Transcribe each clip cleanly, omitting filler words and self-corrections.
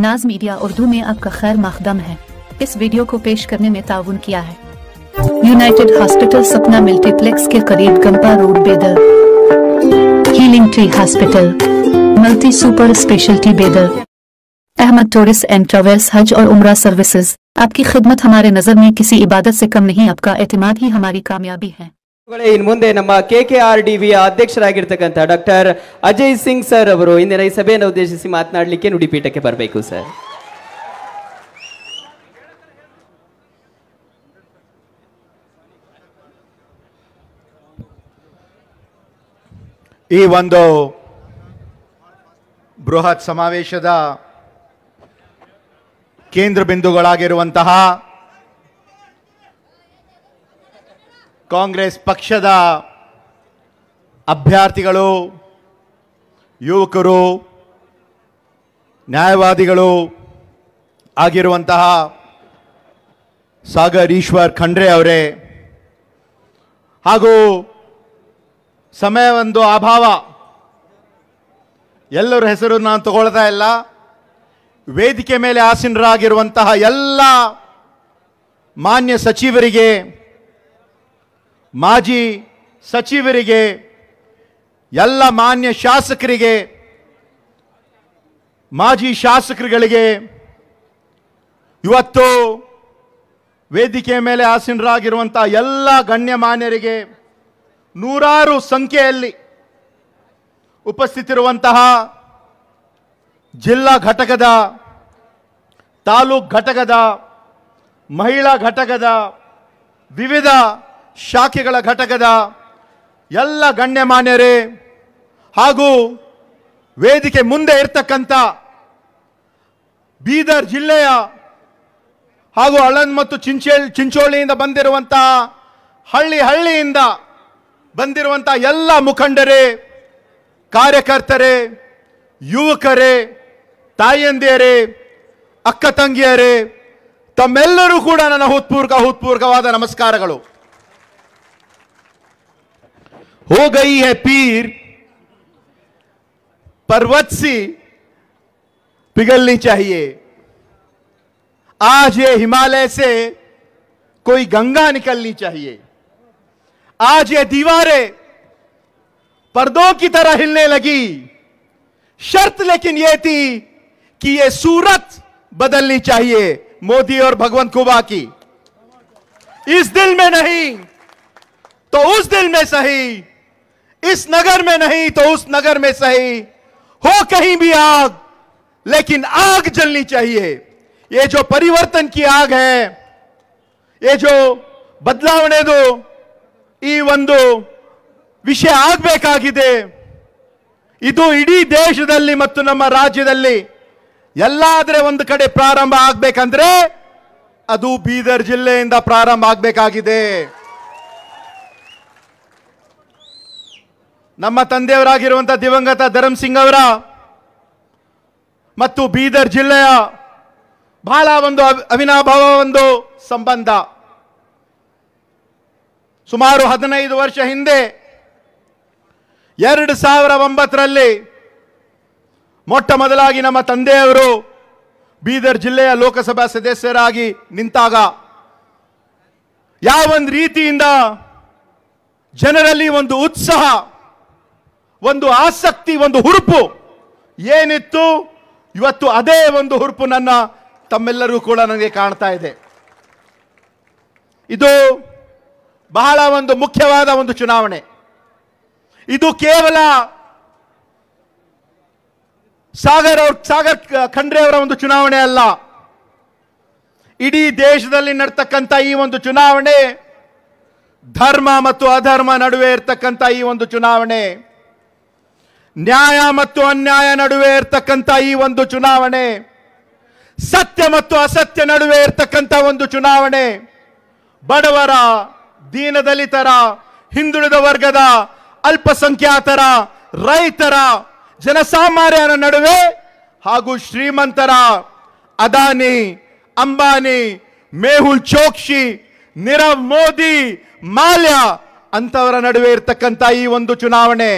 नाज मीडिया उर्दू में आपका खैर मकदम है। इस वीडियो को पेश करने में ताउन किया है यूनाइटेड हॉस्पिटल सपना मल्टीप्लेक्स के करीब गंपा रोड बेदर, healing tree hospital, multi super speciality बेदर, अहमद टूरिस्ट एंड ट्रैवल्स हज और उम्रा सर्विसेज। आपकी खिदमत हमारे नजर में किसी इबादत से कम नहीं, आपका एतमाद ही हमारी कामयाबी है। ಇನ್ನು ಮುಂದೆ ನಮ್ಮ KKRDVಯ ಅಧ್ಯಕ್ಷರಾಗಿರ್ತಕ್ಕಂಥ ಡಾಕ್ಟರ್ ಅಜಯ್ ಸಿಂಗ್ ಸರ್ ಅವರು ಇಂದಿನ ಈ ಸಭೆಯನ್ನು ಉದ್ದೇಶಿಸಿ ಮಾತನಾಡಲಿಕ್ಕೆ ನುಡಿಪೀಠಕ್ಕೆ ಬರಬೇಕು ಸರ್. ಈ ಒಂದು ಬೃಹತ್ ಸಮಾವೇಶದ ಕೇಂದ್ರ ಬಿಂದುಗಳಾಗಿರುವಂತಹ ಕಾಂಗ್ರೆಸ್ ಪಕ್ಷದ ಅಭ್ಯರ್ಥಿಗಳು, ಯುವಕರು, ನ್ಯಾಯವಾದಿಗಳು ಆಗಿರುವಂತಹ ಸಾಗರ್ ಈಶ್ವರ್ ಖಂಡ್ರೆ ಅವರೇ, ಹಾಗೂ ಸಮಯವೊಂದು ಅಭಾವ, ಎಲ್ಲರ ಹೆಸರು ನಾನು ತಗೊಳ್ತಾ ಇಲ್ಲ, ವೇದಿಕೆ ಮೇಲೆ ಆಸೀನರಾಗಿರುವಂತಹ ಎಲ್ಲ ಮಾನ್ಯ ಸಚಿವರಿಗೆ, ಮಾಜಿ ಸಚಿವರಿಗೆ, ಎಲ್ಲ ಮಾನ್ಯ ಶಾಸಕರಿಗೆ, ಮಾಜಿ ಶಾಸಕರುಗಳಿಗೆ, ಇವತ್ತು ವೇದಿಕೆ ಮೇಲೆ ಆಸೀನರಾಗಿರುವಂತಹ ಎಲ್ಲ ಗಣ್ಯಮಾನ್ಯರಿಗೆ, ನೂರಾರು ಸಂಖ್ಯೆಯಲ್ಲಿ ಉಪಸ್ಥಿತಿರುವಂತಹ ಜಿಲ್ಲಾ ಘಟಕದ, ತಾಲೂಕು ಘಟಕದ, ಮಹಿಳಾ ಘಟಕದ, ವಿವಿಧ ಶಾಖೆಗಳ ಘಟಕದ ಎಲ್ಲ ಗಣ್ಯಮಾನ್ಯರೇ, ಹಾಗೂ ವೇದಿಕೆ ಮುಂದೆ ಇರ್ತಕ್ಕಂಥ ಬೀದರ್ ಜಿಲ್ಲೆಯ ಹಾಗೂ ಆಳಂದ್ ಮತ್ತು ಚಿಂಚೋಳಿಯಿಂದ ಬಂದಿರುವಂತಹ ಹಳ್ಳಿಯಿಂದ ಬಂದಿರುವಂತಹ ಎಲ್ಲ ಮುಖಂಡರೇ, ಕಾರ್ಯಕರ್ತರೇ, ಯುವಕರೇ, ತಾಯಂದಿಯರೇ, ಅಕ್ಕ ತಂಗಿಯರೇ, ತಮ್ಮೆಲ್ಲರೂ ಕೂಡ ನನ್ನ ಹೃತ್ಪೂರ್ವಕವಾದ ನಮಸ್ಕಾರಗಳು. हो गई है पीर पर्वत सी पिघलनी चाहिए, आज ये हिमालय से कोई गंगा निकलनी चाहिए, आज ये दीवारें पर्दों की तरह हिलने लगी, शर्त लेकिन ये थी कि ये सूरत बदलनी चाहिए मोदी और भगवंत खुबा की। इस दिल में नहीं तो उस दिल में सही, इस नगर में नहीं तो उस नगर में सही, हो कहीं भी आग लेकिन आग जलनी चाहिए। ये जो परिवर्तन की आग है, ये जो ಬದಲಾವಣೆದು ಈ ಒಂದು ವಿಷಯ ಆಗಬೇಕಾಗಿದೆ, ಇದು ಇಡೀ ದೇಶದಲ್ಲಿ ಮತ್ತು ನಮ್ಮ ರಾಜ್ಯದಲ್ಲಿ ಎಲ್ಲಾದ್ರೆ ಒಂದು ಕಡೆ ಪ್ರಾರಂಭ ಆಗಬೇಕಂದ್ರೆ ಅದು ಬೀದರ್ ಜಿಲ್ಲೆಯಿಂದ ಪ್ರಾರಂಭ ಆಗಬೇಕಾಗಿದೆ. ನಮ್ಮ ತಂದೆಯವರಾಗಿರುವಂತಹ ದಿವಂಗತ ಧರಮ್ ಸಿಂಗ್ ಅವರ ಮತ್ತು ಬೀದರ್ ಜಿಲ್ಲೆಯ ಬಹಳ ಒಂದು ಅವಿನಾಭಾವ ಒಂದು ಸಂಬಂಧ. ಸುಮಾರು 15 ವರ್ಷ ಹಿಂದೆ 2009ರಲ್ಲಿ ಮೊಟ್ಟ ಮೊದಲಾಗಿ ನಮ್ಮ ತಂದೆಯವರು ಬೀದರ್ ಜಿಲ್ಲೆಯ ಲೋಕಸಭಾ ಸದಸ್ಯರಾಗಿ ನಿಂತಾಗ ಯಾವೊಂದು ರೀತಿಯಿಂದ ಜನರಲ್ಲಿ ಒಂದು ಉತ್ಸಾಹ, ಒಂದು ಆಸಕ್ತಿ, ಒಂದು ಹುರುಪು ಏನಿತ್ತು, ಇವತ್ತು ಅದೇ ಒಂದು ಹುರುಪು ನನ್ನ ತಮ್ಮೆಲ್ಲರೂ ಕೂಡ ನನಗೆ ಕಾಣ್ತಾ ಇದೆ. ಇದು ಬಹಳ ಒಂದು ಮುಖ್ಯವಾದ ಒಂದು ಚುನಾವಣೆ. ಇದು ಕೇವಲ ಸಾಗರ್ ಖಂಡ್ರೆ ಅವರ ಒಂದು ಚುನಾವಣೆ ಅಲ್ಲ, ಇಡೀ ದೇಶದಲ್ಲಿ ನಡ್ತಕ್ಕಂಥ ಈ ಒಂದು ಚುನಾವಣೆ ಧರ್ಮ ಮತ್ತು ಅಧರ್ಮ ನಡುವೆ ಇರ್ತಕ್ಕಂಥ ಈ ಒಂದು ಚುನಾವಣೆ, ನ್ಯಾಯ ಮತ್ತು ಅನ್ಯಾಯ ನಡುವೆ ಇರ್ತಕ್ಕಂಥ ಈ ಒಂದು ಚುನಾವಣೆ, ಸತ್ಯ ಮತ್ತು ಅಸತ್ಯ ನಡುವೆ ಇರ್ತಕ್ಕಂಥ ಒಂದು ಚುನಾವಣೆ, ಬಡವರ, ದೀನದಲಿತರ, ಹಿಂದುಳಿದ ವರ್ಗದ, ಅಲ್ಪಸಂಖ್ಯಾತರ, ರೈತರ, ಜನಸಾಮಾನ್ಯರ ನಡುವೆ ಹಾಗೂ ಶ್ರೀಮಂತರ, ಅದಾನಿ, ಅಂಬಾನಿ, ಮೇಹುಲ್ ಚೋಕ್ಸಿ, ನೀರವ್ ಮೋದಿ, ಮಾಲ್ಯ ಅಂತವರ ನಡುವೆ ಇರ್ತಕ್ಕಂಥ ಈ ಒಂದು ಚುನಾವಣೆ.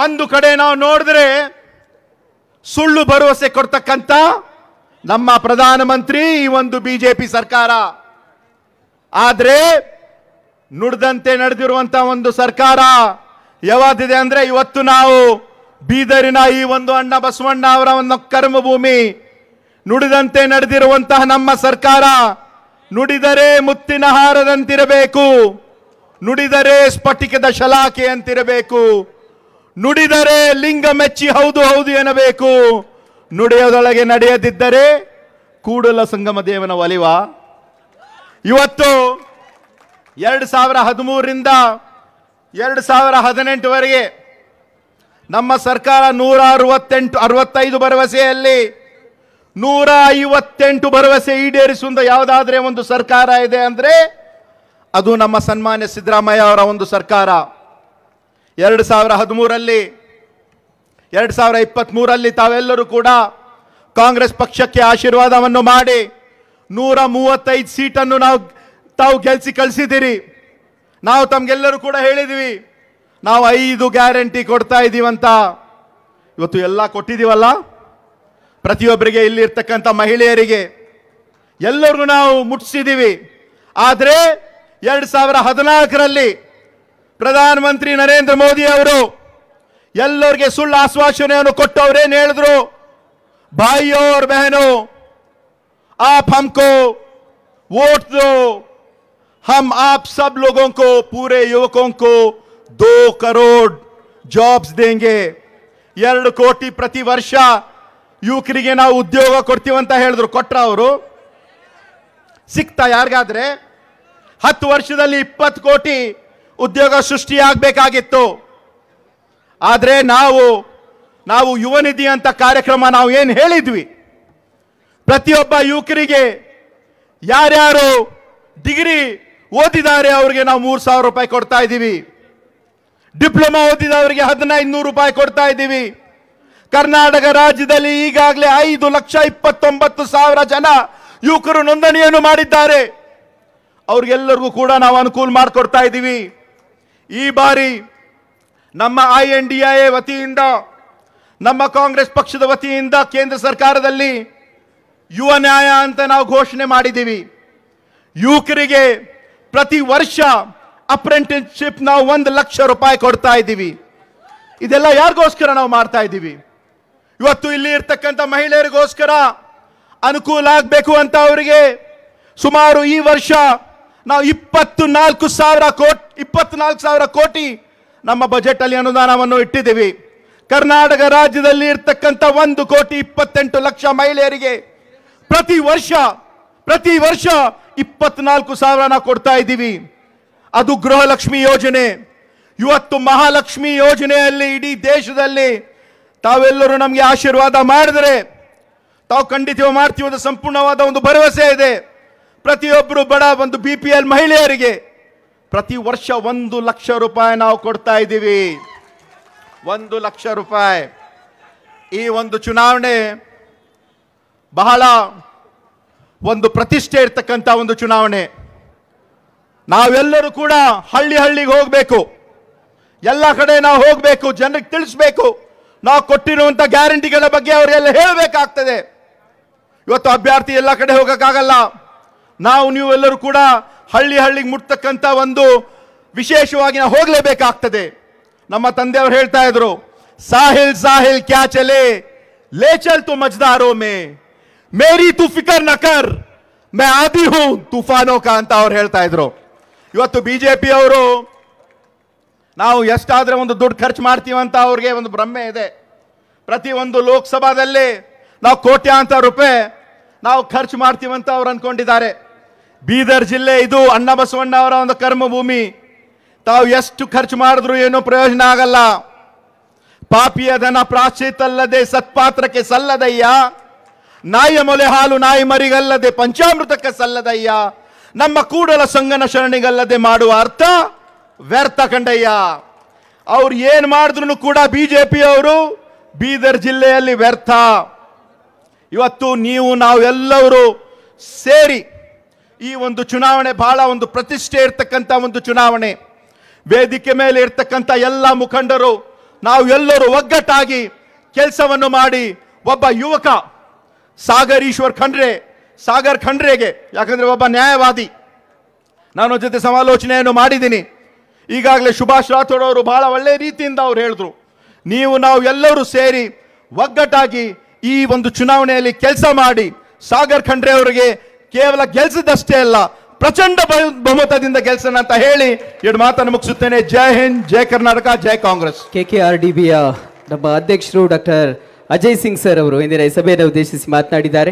ಒಂದು ಕಡೆ ನಾವು ನೋಡಿದ್ರೆ ಸುಳ್ಳು ಭರವಸೆ ಕೊಡ್ತಕ್ಕಂಥ ನಮ್ಮ ಪ್ರಧಾನಮಂತ್ರಿ ಈ ಒಂದು ಬಿಜೆಪಿ ಸರ್ಕಾರ. ಆದ್ರೆ ನುಡಿದಂತೆ ನಡೆದಿರುವಂತಹ ಒಂದು ಸರ್ಕಾರ ಯಾವಾದಿದೆ ಅಂದ್ರೆ, ಇವತ್ತು ನಾವು ಬೀದರಿನ ಈ ಒಂದು ಅಣ್ಣ ಬಸವಣ್ಣ ಅವರ ಒಂದು ಕರ್ಮಭೂಮಿ, ನುಡಿದಂತೆ ನಡೆದಿರುವಂತಹ ನಮ್ಮ ಸರ್ಕಾರ ನುಡಿದರೆ ಮುತ್ತಿನ ಹಾರದಂತಿರಬೇಕು, ನುಡಿದರೆ ಸ್ಫಟಿಕದ ಶಲಾಕೆ ಅಂತಿರಬೇಕು, ನುಡಿದರೆ ಲಿಂಗ ಮೆಚ್ಚಿ ಹೌದು ಹೌದು ಎನ್ನಬೇಕು, ನುಡಿಯೋದೊಳಗೆ ನಡೆಯದಿದ್ದರೆ ಕೂಡಲ ಸಂಗಮ ದೇವನ ಒಲಿವ. ಇವತ್ತು 2013ರಿಂದ 2018ವರೆಗೆ ನಮ್ಮ ಸರ್ಕಾರ 165 ಭರವಸೆಯಲ್ಲಿ 158 ಭರವಸೆ ಈಡೇರಿಸುವ ಯಾವುದಾದ್ರೆ ಒಂದು ಸರ್ಕಾರ ಇದೆ ಅಂದ್ರೆ ಅದು ನಮ್ಮ ಸನ್ಮಾನ್ಯ ಸಿದ್ದರಾಮಯ್ಯ ಅವರ ಒಂದು ಸರ್ಕಾರ. 2023ರಲ್ಲಿ ತಾವೆಲ್ಲರೂ ಕೂಡ ಕಾಂಗ್ರೆಸ್ ಪಕ್ಷಕ್ಕೆ ಆಶೀರ್ವಾದವನ್ನು ಮಾಡಿ 135 ಸೀಟನ್ನು ತಾವು ಗೆಲ್ಸಿ ಕಳಿಸಿದಿರಿ. ನಾವು ತಮ್ಗೆಲ್ಲರೂ ಕೂಡ ಹೇಳಿದ್ವಿ ನಾವು 5 ಗ್ಯಾರಂಟಿ ಕೊಡ್ತಾ ಇದ್ದೀವಂತ. ಇವತ್ತು ಎಲ್ಲ ಕೊಟ್ಟಿದ್ದೀವಲ್ಲ, ಪ್ರತಿಯೊಬ್ಬರಿಗೆ ಇಲ್ಲಿ ಇರ್ತಕ್ಕಂಥ ಮಹಿಳೆಯರಿಗೆ ಎಲ್ಲರಿಗೂ ನಾವು ಮುಟ್ಟಿಸಿದ್ದೀವಿ. ಆದರೆ 2014ರಲ್ಲಿ ಪ್ರಧಾನಮಂತ್ರಿ ನರೇಂದ್ರ ಮೋದಿ ಅವರು ಎಲ್ಲರಿಗೆ ಸುಳ್ಳು ಆಶ್ವಾಸನೆಯನ್ನು ಕೊಟ್ಟವರೇನು ಹೇಳಿದ್ರು, भाइयों और बहनों आप हमको वोट दो, हम आप सब लोगों को, पूरे युवकों को 2 करोड़ जॉब्स देंगे. 2 ಕೋಟಿ ಪ್ರತಿ ವರ್ಷ ಯುವಕರಿಗೆ ನಾವು ಉದ್ಯೋಗ ಕೊಡ್ತೀವಿ ಅಂತ ಹೇಳಿದ್ರು. ಕೊಟ್ರ ಅವರು? ಸಿಕ್ತಾ ಯಾರಿಗಾದ್ರೆ? 10 ವರ್ಷದಲ್ಲಿ 20 ಕೋಟಿ ಉದ್ಯೋಗ ಸೃಷ್ಟಿಯಾಗಬೇಕಾಗಿತ್ತು. ಆದ್ರೆ ನಾವು ಯುವ ನಿಧಿ ಅಂತ ಕಾರ್ಯಕ್ರಮ ನಾವು ಏನು ಹೇಳಿದ್ವಿ, ಪ್ರತಿಯೊಬ್ಬ ಯುವಕರಿಗೆ ಯಾರ್ಯಾರು ಡಿಗ್ರಿ ಓದಿದ್ದಾರೆ ಅವರಿಗೆ ನಾವು 3,000 ರೂಪಾಯಿ ಕೊಡ್ತಾ ಇದ್ದೀವಿ. ಡಿಪ್ಲೊಮಾ ಓದಿದವರಿಗೆ 1,500 ರೂಪಾಯಿ ಕೊಡ್ತಾ ಇದ್ದೀವಿ. ಕರ್ನಾಟಕ ರಾಜ್ಯದಲ್ಲಿ ಈಗಾಗಲೇ 5,29,000 ಜನ ಯುವಕರು ನೋಂದಣಿಯನ್ನು ಮಾಡಿದ್ದಾರೆ. ಅವ್ರಿಗೆಲ್ಲರಿಗೂ ಕೂಡ ನಾವು ಅನುಕೂಲ ಮಾಡಿಕೊಡ್ತಾ ಇದ್ದೀವಿ. ಈ ಬಾರಿ ನಮ್ಮ INDIA ವತಿಯಿಂದ, ನಮ್ಮ ಕಾಂಗ್ರೆಸ್ ಪಕ್ಷದ ವತಿಯಿಂದ ಕೇಂದ್ರ ಸರ್ಕಾರದಲ್ಲಿ ಯುವ ನ್ಯಾಯ ಅಂತ ನಾವು ಘೋಷಣೆ ಮಾಡಿದ್ದೀವಿ. ಯುವಕರಿಗೆ ಪ್ರತಿ ವರ್ಷ ಅಪ್ರೆಂಟಿಸ್ಶಿಪ್ ನಾವು 1 ಲಕ್ಷ ರೂಪಾಯಿ ಕೊಡ್ತಾ ಇದ್ದೀವಿ. ಇದೆಲ್ಲ ಯಾರಿಗೋಸ್ಕರ ನಾವು ಮಾಡ್ತಾ ಇದ್ದೀವಿ? ಇವತ್ತು ಇಲ್ಲಿ ಇರ್ತಕ್ಕಂಥ ಮಹಿಳೆಯರಿಗೋಸ್ಕರ ಅನುಕೂಲ ಆಗಬೇಕು ಅಂತ ಅವರಿಗೆ ಸುಮಾರು ಈ ವರ್ಷ ನಾವು 24,000 ಕೋಟಿ ನಮ್ಮ ಬಜೆಟ್ ಅಲ್ಲಿ ಅನುದಾನವನ್ನು ಇಟ್ಟಿದ್ದೀವಿ. ಕರ್ನಾಟಕ ರಾಜ್ಯದಲ್ಲಿ ಇರ್ತಕ್ಕಂಥ 1,28,00,000 ಮಹಿಳೆಯರಿಗೆ ಪ್ರತಿ ವರ್ಷ 24,000 ನಾವು ಕೊಡ್ತಾ ಇದ್ದೀವಿ. ಅದು ಗೃಹಲಕ್ಷ್ಮಿ ಯೋಜನೆ. ಇವತ್ತು ಮಹಾಲಕ್ಷ್ಮಿ ಯೋಜನೆಯಲ್ಲಿ ಇಡೀ ದೇಶದಲ್ಲಿ ತಾವೆಲ್ಲರೂ ನಮಗೆ ಆಶೀರ್ವಾದ ಮಾಡಿದರೆ ತಾವು ಖಂಡಿತ ಮಾಡ್ತೀವಿ ಅಂತ ಸಂಪೂರ್ಣವಾದ ಒಂದು ಭರವಸೆ ಇದೆ. ಪ್ರತಿಯೊಬ್ಬರು ಬಡ ಒಂದು BPL ಮಹಿಳೆಯರಿಗೆ ಪ್ರತಿ ವರ್ಷ 1 ಲಕ್ಷ ರೂಪಾಯಿ ನಾವು ಕೊಡ್ತಾ ಇದ್ದೀವಿ. 1 ಲಕ್ಷ ರೂಪಾಯಿ. ಈ ಒಂದು ಚುನಾವಣೆ ಬಹಳ ಒಂದು ಪ್ರತಿಷ್ಠೆ ಇರ್ತಕ್ಕಂಥ ಒಂದು ಚುನಾವಣೆ. ನಾವೆಲ್ಲರೂ ಕೂಡ ಹಳ್ಳಿಗೆ ಹೋಗಬೇಕು, ಎಲ್ಲ ಕಡೆ ನಾವು ಹೋಗಬೇಕು, ಜನರಿಗೆ ತಿಳಿಸ್ಬೇಕು, ನಾವು ಕೊಟ್ಟಿರುವಂಥ ಗ್ಯಾರಂಟಿಗಳ ಬಗ್ಗೆ ಅವರೆಲ್ಲ ಹೇಳಬೇಕಾಗ್ತದೆ. ಇವತ್ತು ಅಭ್ಯರ್ಥಿ ಎಲ್ಲ ಕಡೆ ಹೋಗೋಕ್ಕಾಗಲ್ಲ. ನೀವೆಲ್ಲರೂ ಕೂಡ ಹಳ್ಳಿಗೆ ಮುಟ್ತಕ್ಕಂಥ ಒಂದು ವಿಶೇಷವಾಗಿ ನಾವು ಹೋಗಲೇಬೇಕಾಗ್ತದೆ. ನಮ್ಮ ತಂದೆಯವರು ಹೇಳ್ತಾ ಇದ್ರು, ಸಾಹಿಲ್ ಸಾಹಿಲ್ ಕ್ಯಾ ಚಲೆ ಲೇ ಚಲ್ ತು ಮಜ್ದಾರೋ ಮೇ, ಮೇರಿ ತು ಫಿಕರ್ ನ ಕರ್ ಮೈ ಆದಿ ಹೂ ತೂಫಾನೋ ಕಾ ಅಂತ ಅವ್ರು ಹೇಳ್ತಾ ಇದ್ರು. ಇವತ್ತು ಬಿಜೆಪಿ ಅವರು ನಾವು ಎಷ್ಟಾದ್ರೆ ಒಂದು ದುಡ್ಡು ಖರ್ಚು ಮಾಡ್ತೀವಂತ ಅವ್ರಿಗೆ ಒಂದು ಭ್ರಮೆ ಇದೆ. ಪ್ರತಿ ಒಂದು ಲೋಕಸಭಾದಲ್ಲಿ ನಾವು ಕೋಟ್ಯಾಂತರ ರೂಪಾಯಿ ನಾವು ಖರ್ಚು ಮಾಡ್ತೀವಂತ ಅವ್ರು ಅನ್ಕೊಂಡಿದ್ದಾರೆ. ಬೀದರ್ ಜಿಲ್ಲೆ ಇದು ಅಣ್ಣ ಬಸವಣ್ಣ ಅವರ ಒಂದು ಕರ್ಮಭೂಮಿ. ತಾವು ಎಷ್ಟು ಖರ್ಚು ಮಾಡಿದ್ರು ಏನೋ ಪ್ರಯೋಜನ ಆಗಲ್ಲ. ಪಾಪಿಯ ಧನ ಪ್ರಾಶ್ಚಿತಲ್ಲದೆ ಸತ್ಪಾತ್ರಕ್ಕೆ ಸಲ್ಲದಯ್ಯ, ನಾಯಿಯ ಮೊಲೆ ಹಾಲು ನಾಯಿ ಮರಿಗಲ್ಲದೆ ಪಂಚಾಮೃತಕ್ಕೆ ಸಲ್ಲದಯ್ಯ, ನಮ್ಮ ಕೂಡಲ ಸಂಗನ ಶರಣಿಗಲ್ಲದೆ ಮಾಡುವ ಅರ್ಥ ವ್ಯರ್ಥ ಕಂಡಯ್ಯ. ಅವ್ರು ಏನ್ ಮಾಡಿದ್ರು ಕೂಡ ಬಿಜೆಪಿ ಅವರು ಬೀದರ್ ಜಿಲ್ಲೆಯಲ್ಲಿ ವ್ಯರ್ಥ. ಇವತ್ತು ನಾವೆಲ್ಲರೂ ಸೇರಿ ಈ ಒಂದು ಚುನಾವಣೆ ಬಹಳ ಒಂದು ಪ್ರತಿಷ್ಠೆ ಇರ್ತಕ್ಕಂಥ ಒಂದು ಚುನಾವಣೆ. ವೇದಿಕೆ ಮೇಲೆ ಇರ್ತಕ್ಕಂಥ ಎಲ್ಲ ಮುಖಂಡರು ನಾವು ಎಲ್ಲರೂ ಒಗ್ಗಟ್ಟಾಗಿ ಕೆಲಸವನ್ನು ಮಾಡಿ ಒಬ್ಬ ಯುವಕ ಸಾಗರ್ ಖಂಡ್ರೆಗೆ, ಯಾಕಂದ್ರೆ ಒಬ್ಬ ನ್ಯಾಯವಾದಿ, ನಾನು ಜೊತೆ ಸಮಾಲೋಚನೆಯನ್ನು ಮಾಡಿದ್ದೀನಿ. ಈಗಾಗಲೇ ಸುಭಾಷ್ ರಾಥೋಡ್ ಅವರು ಬಹಳ ಒಳ್ಳೆಯ ರೀತಿಯಿಂದ ಅವ್ರು ಹೇಳಿದ್ರು, ನಾವು ಎಲ್ಲರೂ ಸೇರಿ ಒಗ್ಗಟ್ಟಾಗಿ ಈ ಒಂದು ಚುನಾವಣೆಯಲ್ಲಿ ಕೆಲಸ ಮಾಡಿ ಸಾಗರ್ ಖಂಡ್ರೆ ಅವರಿಗೆ ಕೇವಲ ಗೆಲ್ಸದಷ್ಟೇ ಅಲ್ಲ, ಪ್ರಚಂಡ ಬಹುಮತದಿಂದ ಗೆಲ್ಸೋಣ ಅಂತ ಹೇಳಿ ಎರಡು ಮಾತನ್ನು ಮುಗಿಸುತ್ತೇನೆ. ಜೈ ಹಿಂದ್, ಜೈ ಕರ್ನಾಟಕ, ಜೈ ಕಾಂಗ್ರೆಸ್. KKRDBಯ ನಮ್ಮ ಅಧ್ಯಕ್ಷರು ಡಾಕ್ಟರ್ ಅಜಯ್ ಸಿಂಗ್ ಸರ್ ಅವರು ಇಂದಿನ ಈ ಸಭೆಯನ್ನು ಉದ್ದೇಶಿಸಿ ಮಾತನಾಡಿದ್ದಾರೆ.